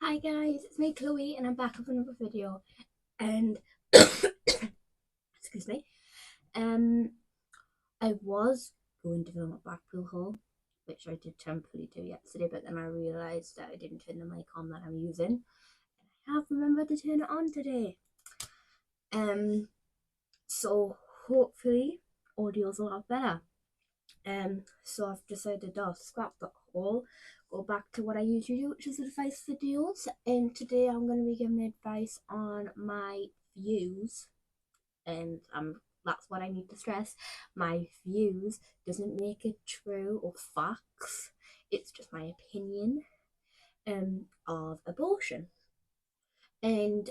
Hi guys, it's me Chloe and I'm back with another video and excuse me. Um I was going to film a Blackpool haul, which I did temporarily do yesterday, but then I realised that I didn't turn the mic on that I'm using. I have remembered to turn it on today. Um so hopefully audio's a lot better. So I've decided to scrap that haul, go back to what I usually do, which is advice videos. And today I'm going to be giving advice on my views, and that's what I need to stress. My views doesn't make it true or facts. It's just my opinion of abortion. And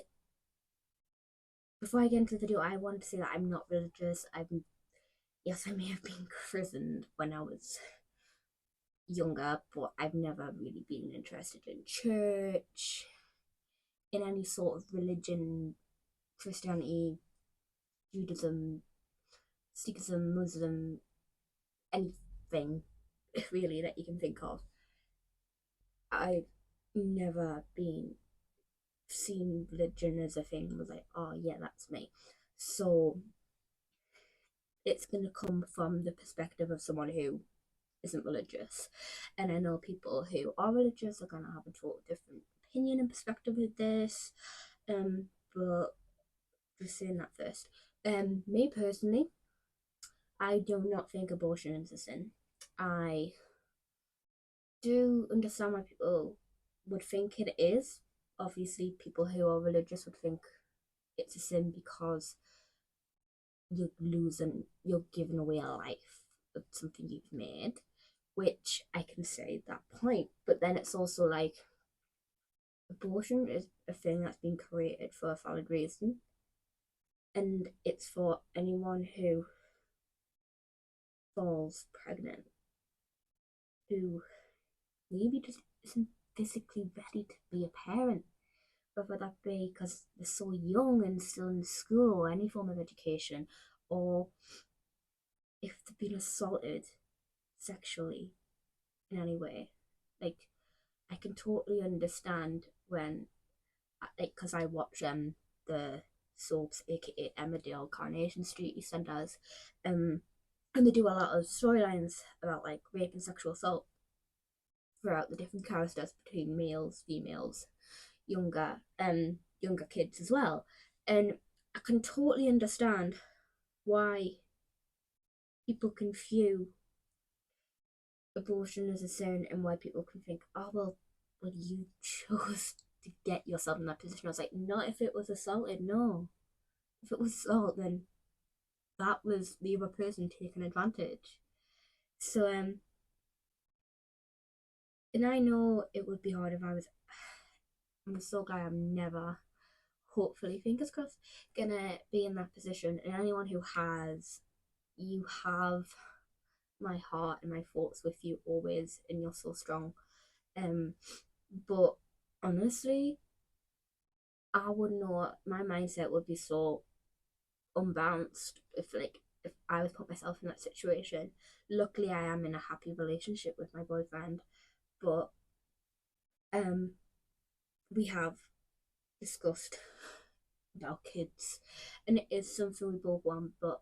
before I get into the video, I want to say that I'm not religious. Yes, I may have been christened when I was younger, but I've never really been interested in church, in any sort of religion, Christianity, Judaism, Sikhism, Muslim, anything really that you can think of. I've never been seen religion as a thing and was like, oh yeah, that's me. So it's gonna come from the perspective of someone who isn't religious. And I know people who are religious are gonna have a total different opinion and perspective with this. But just saying that first. Me personally, I do not think abortion is a sin. I do understand why people would think it is. Obviously, people who are religious would think it's a sin because you're giving away a life of something you've made, which I can say that point. But then it's also like abortion is a thing that's been created for a valid reason, and it's for anyone who falls pregnant, who maybe just isn't physically ready to be a parent, whether that be because they're so young and still in school or any form of education, or if they've been assaulted sexually in any way. Like, I can totally understand when, like, because I watch the soaps, aka Emmerdale, Coronation Street, EastEnders, and they do a lot of storylines about like rape and sexual assault throughout the different characters between males, females, younger kids as well. And I can totally understand why people can view abortion as a sin and why people can think, oh well you chose to get yourself in that position. I was like, not if it was assaulted, no. If it was assault, then that was the other person taking advantage. So and I know it would be hard if I was I'm so glad I'm never, hopefully, fingers crossed, gonna be in that position. And anyone who has, you have my heart and my thoughts with you always, and you're so strong. Um, but honestly, I wouldn't know. My mindset would be so unbalanced if I was put myself in that situation. Luckily, I am in a happy relationship with my boyfriend, but um, we have discussed about kids, and it is something we both want, but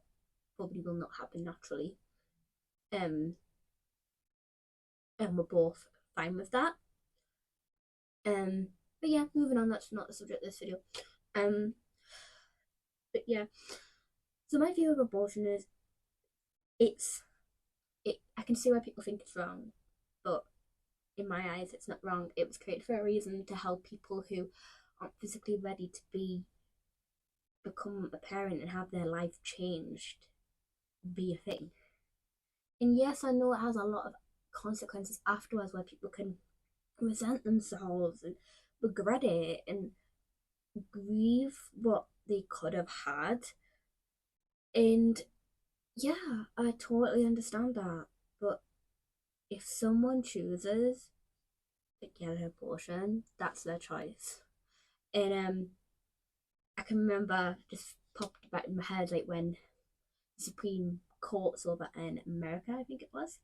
probably will not happen naturally. Um, and we're both fine with that. But yeah, moving on. That's not the subject of this video. Um, but yeah. So my view of abortion is it's it. I can see why people think it's wrong, but in my eyes, it's not wrong. It was created for a reason to help people who aren't physically ready to become a parent and have their life changed be a thing. And yes, I know it has a lot of consequences afterwards where people can resent themselves and regret it and grieve what they could have had. And yeah, I totally understand that. But if someone chooses to get an abortion, that's their choice. And I can remember just popped back in my head like when the Supreme courts over in America, I think it was.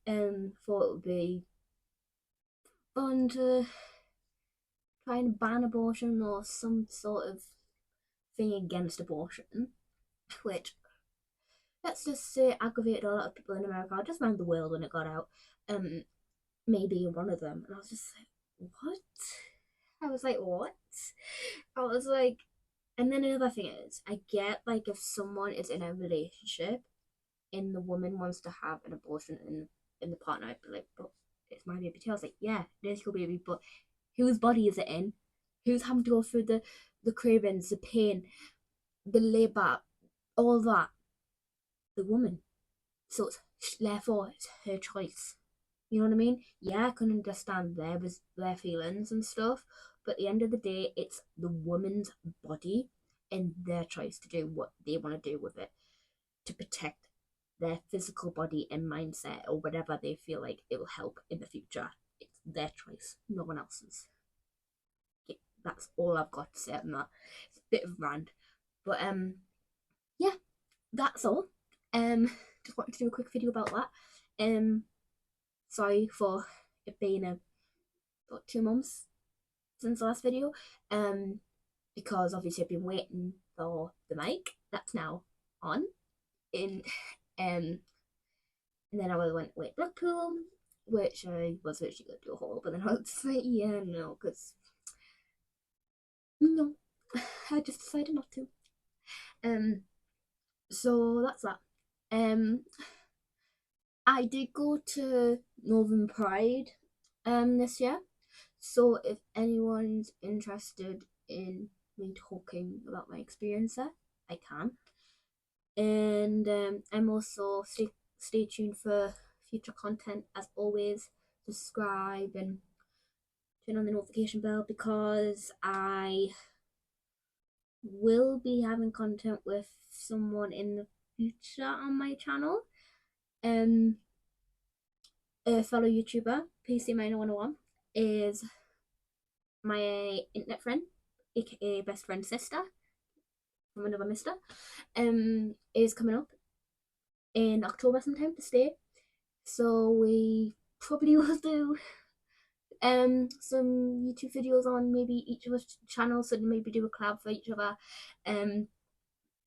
Thought it would be fun to try and ban abortion or some sort of thing against abortion, which, let's just say, aggravated a lot of people in America, just around the world when it got out. Maybe one of them, and I was just like, what? I was like, what? I was like, and then another thing is, I get like if someone is in a relationship and the woman wants to have an abortion in the partner, I'd be like, but it's my baby too. I was like, yeah, it is your baby, but whose body is it in? Who's having to go through the cravings, the pain, the labour, all that? The woman. So therefore it's her choice. You know what I mean? Yeah, I can understand their feelings and stuff, but at the end of the day, it's the woman's body and their choice to do what they want to do with it to protect their physical body and mindset or whatever they feel like it will help in the future. It's their choice, no one else's. Yeah, that's all I've got to say on that. It's a bit of a rant, but yeah, that's all. Just wanted to do a quick video about that. Sorry for it being about 2 months since the last video. Because obviously I've been waiting for the mic that's now on. In and then I went wait Blackpool, which I was actually gonna do a haul, but then I was like, yeah, no, because no, I just decided not to. So that's that. I did go to Northern Pride this year. So if anyone's interested in me talking about my experience there, I can. And I'm also stay tuned for future content as always. Subscribe and turn on the notification bell because I will be having content with someone in the future on my channel. A fellow YouTuber, PC Minor 101, is my internet friend, aka best friend sister from another mister, is coming up in October sometime to stay. So we probably will do some YouTube videos on maybe each of us channels, so maybe do a collab for each other,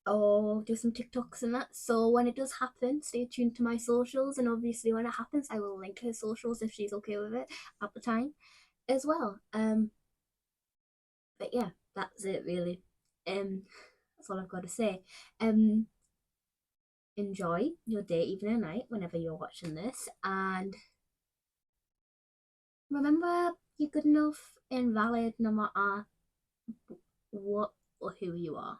or do some TikToks and that. So when it does happen, stay tuned to my socials, and obviously when it happens, I will link her socials if she's okay with it at the time as well. But yeah, that's it really. That's all I've got to say. Enjoy your day, evening, and night whenever you're watching this, and remember you're good enough and valid no matter what or who you are.